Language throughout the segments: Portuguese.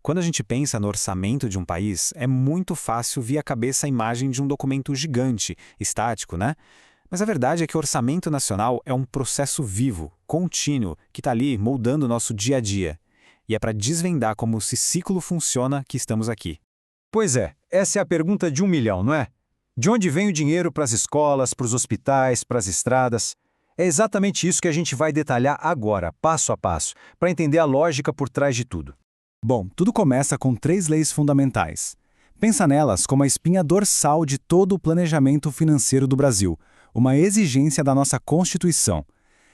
Quando a gente pensa no orçamento de um país, é muito fácil vir à cabeça a imagem de um documento gigante, estático, né? Mas a verdade é que o orçamento nacional é um processo vivo, contínuo, que está ali moldando o nosso dia a dia. E é para desvendar como esse ciclo funciona que estamos aqui. Pois é, essa é a pergunta de 1 milhão, não é? De onde vem o dinheiro para as escolas, para os hospitais, para as estradas? É exatamente isso que a gente vai detalhar agora, passo a passo, para entender a lógica por trás de tudo. Bom, tudo começa com 3 leis fundamentais. Pensa nelas como a espinha dorsal de todo o planejamento financeiro do Brasil, uma exigência da nossa Constituição.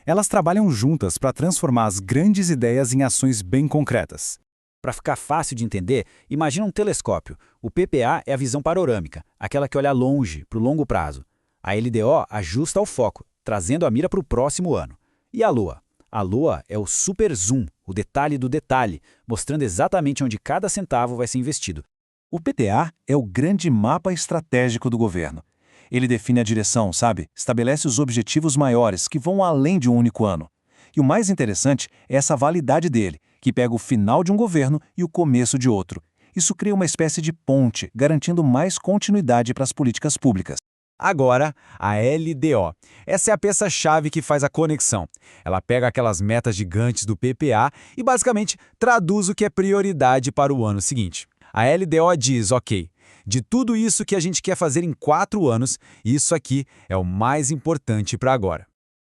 Elas trabalham juntas para transformar as grandes ideias em ações bem concretas. Para ficar fácil de entender, imagina um telescópio. O PPA é a visão panorâmica, aquela que olha longe, para o longo prazo. A LDO ajusta o foco, trazendo a mira para o próximo ano. E a Lua? A Lua é o super zoom, o detalhe do detalhe, mostrando exatamente onde cada centavo vai ser investido. O PTA é o grande mapa estratégico do governo. Ele define a direção, sabe? Estabelece os objetivos maiores que vão além de um único ano. E o mais interessante é essa validade dele, que pega o final de um governo e o começo de outro. Isso cria uma espécie de ponte, garantindo mais continuidade para as políticas públicas. Agora, a LDO. Essa é a peça-chave que faz a conexão. Ela pega aquelas metas gigantes do PPA e basicamente traduz o que é prioridade para o ano seguinte. A LDO diz, ok, de tudo isso que a gente quer fazer em 4 anos, isso aqui é o mais importante para agora.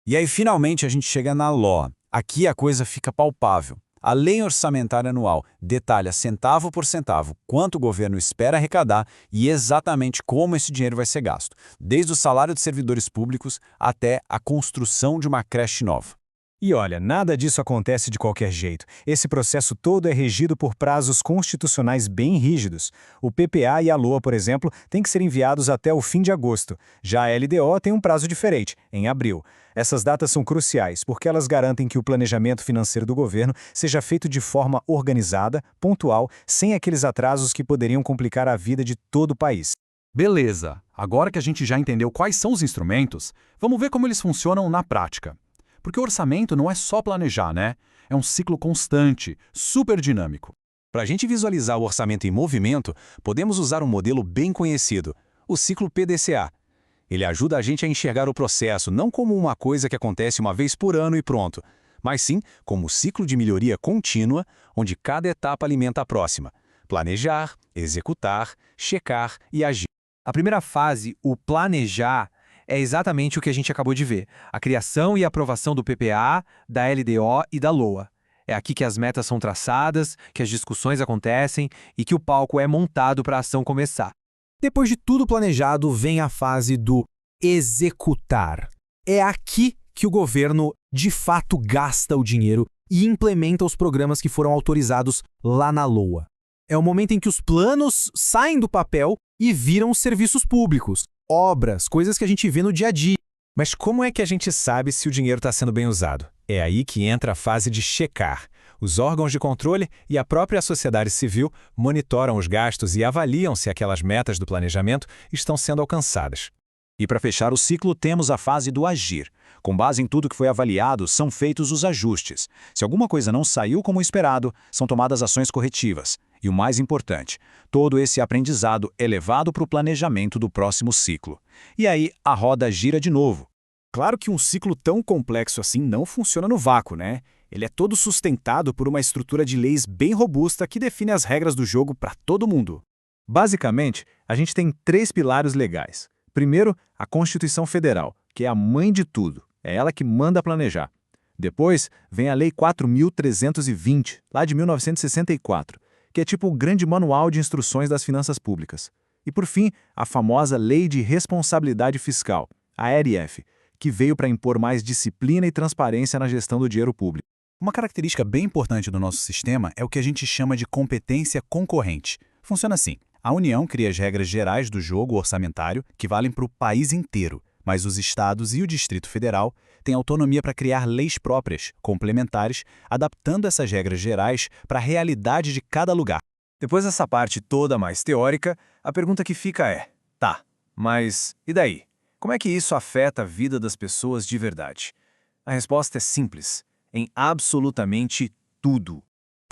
E aí, finalmente, a gente chega na LOA. Aqui a coisa fica palpável. A Lei Orçamentária Anual detalha centavo por centavo quanto o governo espera arrecadar e exatamente como esse dinheiro vai ser gasto, desde o salário de servidores públicos até a construção de uma creche nova. E olha, nada disso acontece de qualquer jeito. Esse processo todo é regido por prazos constitucionais bem rígidos. O PPA e a LOA, por exemplo, têm que ser enviados até o fim de agosto. Já a LDO tem um prazo diferente, em abril. Essas datas são cruciais porque elas garantem que o planejamento financeiro do governo seja feito de forma organizada, pontual, sem aqueles atrasos que poderiam complicar a vida de todo o país. Beleza, agora que a gente já entendeu quais são os instrumentos, vamos ver como eles funcionam na prática. Porque o orçamento não é só planejar, né? É um ciclo constante, super dinâmico. Para a gente visualizar o orçamento em movimento, podemos usar um modelo bem conhecido, o ciclo PDCA. Ele ajuda a gente a enxergar o processo não como uma coisa que acontece uma vez por ano e pronto, mas sim como um ciclo de melhoria contínua, onde cada etapa alimenta a próxima. Planejar, executar, checar e agir. A primeira fase, o planejar, é exatamente o que a gente acabou de ver. A criação e aprovação do PPA, da LDO e da LOA. É aqui que as metas são traçadas, que as discussões acontecem e que o palco é montado para a ação começar. Depois de tudo planejado, vem a fase do executar. É aqui que o governo, de fato, gasta o dinheiro e implementa os programas que foram autorizados lá na LOA. É o momento em que os planos saem do papel e viram serviços públicos, obras, coisas que a gente vê no dia a dia. Mas como é que a gente sabe se o dinheiro está sendo bem usado? É aí que entra a fase de checar. Os órgãos de controle e a própria sociedade civil monitoram os gastos e avaliam se aquelas metas do planejamento estão sendo alcançadas. E para fechar o ciclo, temos a fase do agir. Com base em tudo que foi avaliado, são feitos os ajustes. Se alguma coisa não saiu como esperado, são tomadas ações corretivas. E o mais importante, todo esse aprendizado é levado para o planejamento do próximo ciclo. E aí, a roda gira de novo. Claro que um ciclo tão complexo assim não funciona no vácuo, né? Ele é todo sustentado por uma estrutura de leis bem robusta que define as regras do jogo para todo mundo. Basicamente, a gente tem 3 pilares legais. Primeiro, a Constituição Federal, que é a mãe de tudo. É ela que manda planejar. Depois, vem a Lei 4.320, lá de 1964, que é tipo o grande manual de instruções das finanças públicas. E por fim, a famosa Lei de Responsabilidade Fiscal, a LRF, que veio para impor mais disciplina e transparência na gestão do dinheiro público. Uma característica bem importante do nosso sistema é o que a gente chama de competência concorrente. Funciona assim: a União cria as regras gerais do jogo orçamentário que valem para o país inteiro, mas os estados e o Distrito Federal têm autonomia para criar leis próprias, complementares, adaptando essas regras gerais para a realidade de cada lugar. Depois dessa parte toda mais teórica, a pergunta que fica é: tá, mas e daí? Como é que isso afeta a vida das pessoas de verdade? A resposta é simples: em absolutamente tudo.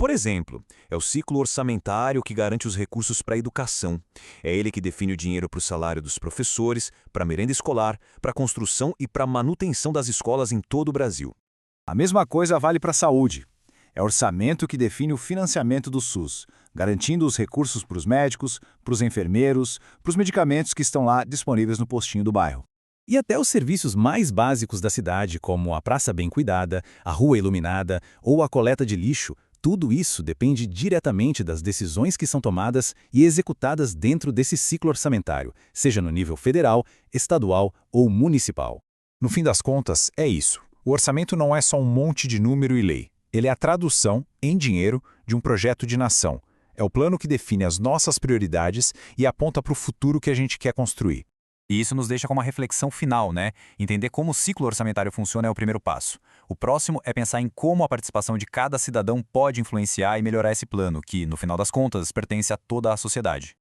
Por exemplo, é o ciclo orçamentário que garante os recursos para a educação. É ele que define o dinheiro para o salário dos professores, para a merenda escolar, para a construção e para a manutenção das escolas em todo o Brasil. A mesma coisa vale para a saúde. É o orçamento que define o financiamento do SUS, garantindo os recursos para os médicos, para os enfermeiros, para os medicamentos que estão lá disponíveis no postinho do bairro. E até os serviços mais básicos da cidade, como a praça bem cuidada, a rua iluminada ou a coleta de lixo, tudo isso depende diretamente das decisões que são tomadas e executadas dentro desse ciclo orçamentário, seja no nível federal, estadual ou municipal. No fim das contas, é isso. O orçamento não é só um monte de número e lei. Ele é a tradução, em dinheiro, de um projeto de nação. É o plano que define as nossas prioridades e aponta para o futuro que a gente quer construir. E isso nos deixa com uma reflexão final, né? Entender como o ciclo orçamentário funciona é o primeiro passo. O próximo é pensar em como a participação de cada cidadão pode influenciar e melhorar esse plano, que, no final das contas, pertence a toda a sociedade.